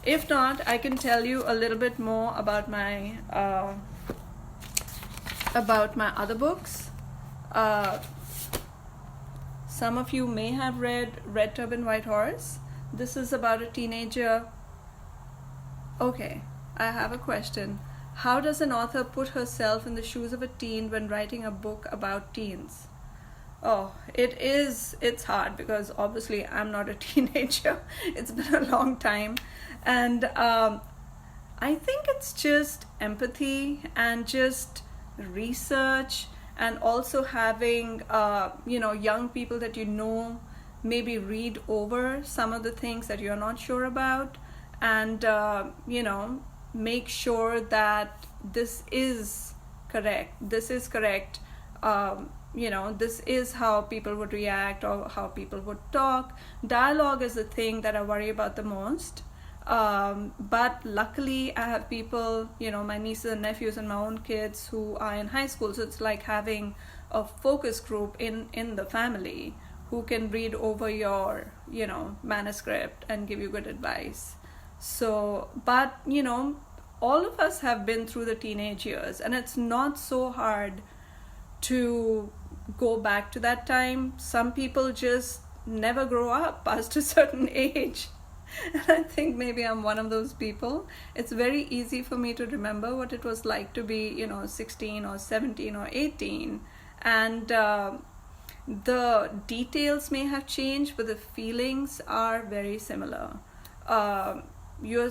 If not, I can tell you a little bit more about my other books. Some of you may have read Red Turban White Horse. This is about a teenager. Okay, I have a question. How does an author put herself in the shoes of a teen when writing a book about teens? Oh, it's hard because obviously I'm not a teenager. It's been a long time. And I think it's just empathy and just research, and also having, young people that maybe read over some of the things that you're not sure about, and, make sure that this is correct. This is correct. This is how people would react or how people would talk. Dialogue is the thing that I worry about the most. But luckily I have people, my nieces and nephews and my own kids who are in high school. So it's like having a focus group in the family who can read over your, manuscript and give you good advice. So, but, all of us have been through the teenage years, and it's not so hard to go back to that time. Some people just never grow up past a certain age. And I think maybe I'm one of those people. It's very easy for me to remember what it was like to be, 16 or 17 or 18. And the details may have changed, but the feelings are very similar. You're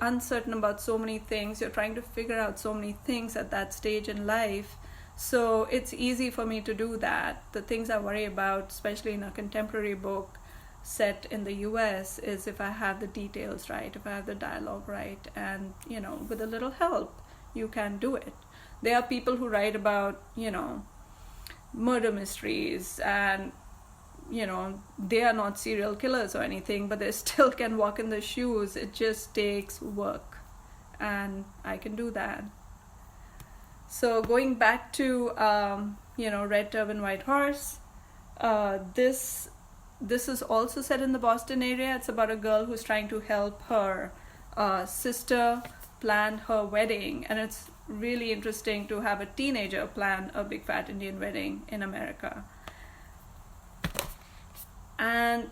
uncertain about so many things. You're trying to figure out so many things at that stage in life. So it's easy for me to do that. The things I worry about, especially in a contemporary book set in the US, is if I have the details right, if I have the dialogue right, and, with a little help, you can do it. There are people who write about, murder mysteries, and, they are not serial killers or anything, but they still can walk in the shoes. It just takes work, and I can do that. So going back to, Red Turban White Horse, this is also set in the Boston area. It's about a girl who's trying to help her sister plan her wedding, and it's really interesting to have a teenager plan a big fat Indian wedding in America. And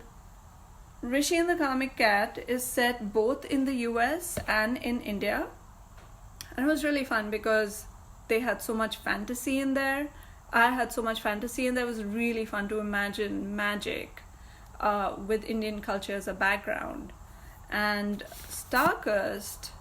Rishi and the Comic Cat is set both in the US and in India. And it was really fun because they had so much fantasy in there. I had so much fantasy in there. It was really fun to imagine magic with Indian culture as a background. And Starcast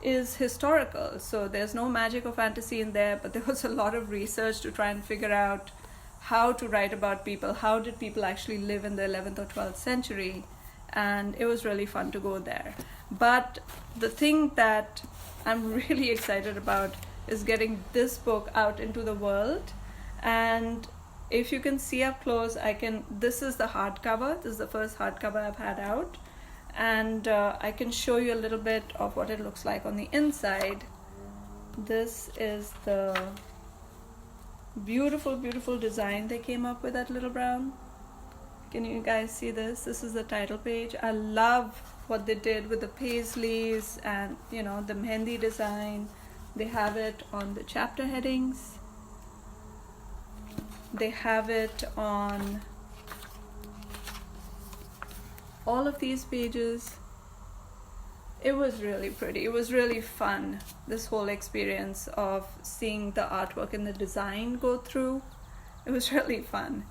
is historical, so there's no magic or fantasy in there, but there was a lot of research to try and figure out how to write about people. How did people actually live in the 11th or 12th century? And it was really fun to go there. But the thing that I'm really excited about is getting this book out into the world. And if you can see up close, this is the hardcover. This is the first hardcover I've had out. And I can show you a little bit of what it looks like on the inside. This is the beautiful, beautiful design they came up with at Little Brown. Can you guys see this? This is the title page. I love what they did with the paisleys and, the mehendi design. They have it on the chapter headings. They have it on all of these pages. It was really pretty. It was really fun, this whole experience of seeing the artwork and the design go through. It was really fun.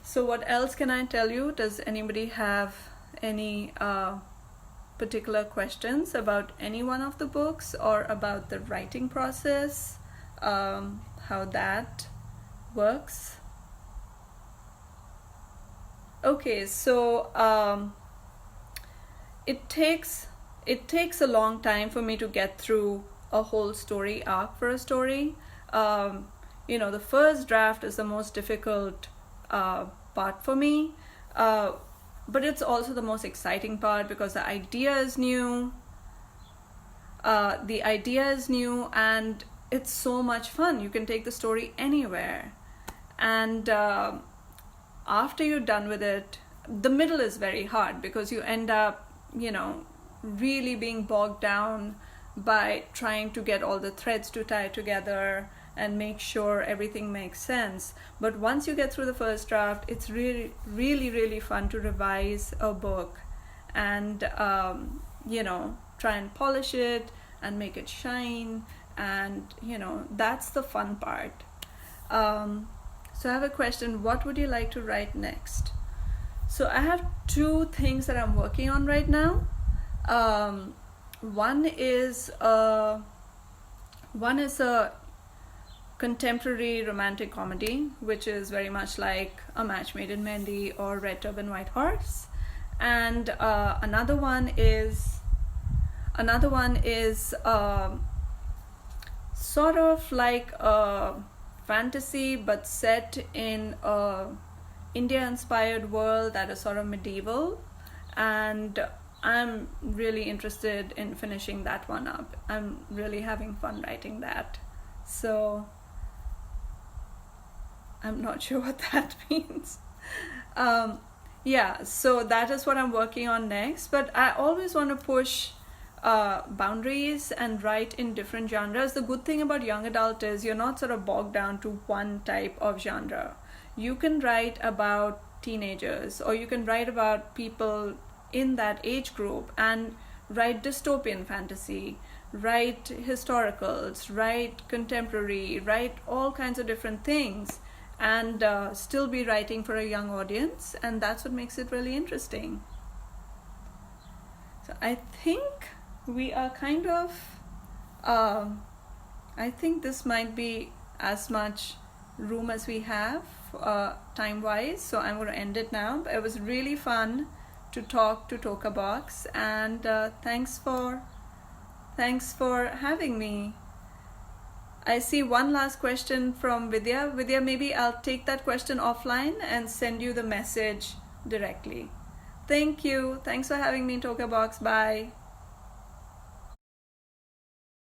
So what else can I tell you? Does anybody have any particular questions about any one of the books or about the writing process, how that works? Okay, so it takes a long time for me to get through a whole story arc for a story. The first draft is the most difficult part for me, but it's also the most exciting part because the idea is new. And it's so much fun. You can take the story anywhere, and after you're done with it, the middle is very hard because you end up, really being bogged down by trying to get all the threads to tie together and make sure everything makes sense. But once you get through the first draft, it's really, really, really fun to revise a book and, try and polish it and make it shine. And, that's the fun part. So I have a question. What would you like to write next? So I have two things that I'm working on right now. One is a contemporary romantic comedy, which is very much like A Match Made in Mendi or Red Turban White Horse, and another one is sort of like a fantasy but set in a India-inspired world that is sort of medieval, and I'm really interested in finishing that one up. I'm really having fun writing that. So I'm not sure what that means. So that is what I'm working on next. But I always want to push boundaries and write in different genres. The good thing about young adult is you're not sort of bogged down to one type of genre. You can write about teenagers, or you can write about people in that age group and write dystopian fantasy, write historicals, write contemporary, write all kinds of different things, and still be writing for a young audience, and that's what makes it really interesting. So I think we are kind of, I think this might be as much room as we have time-wise, so I'm going to end it now. It was really fun to talk to Toka Box, and thanks for having me. I see one last question from Vidya. Vidya, maybe I'll take that question offline and send you the message directly. Thank you. Thanks for having me in Toka Box. Bye.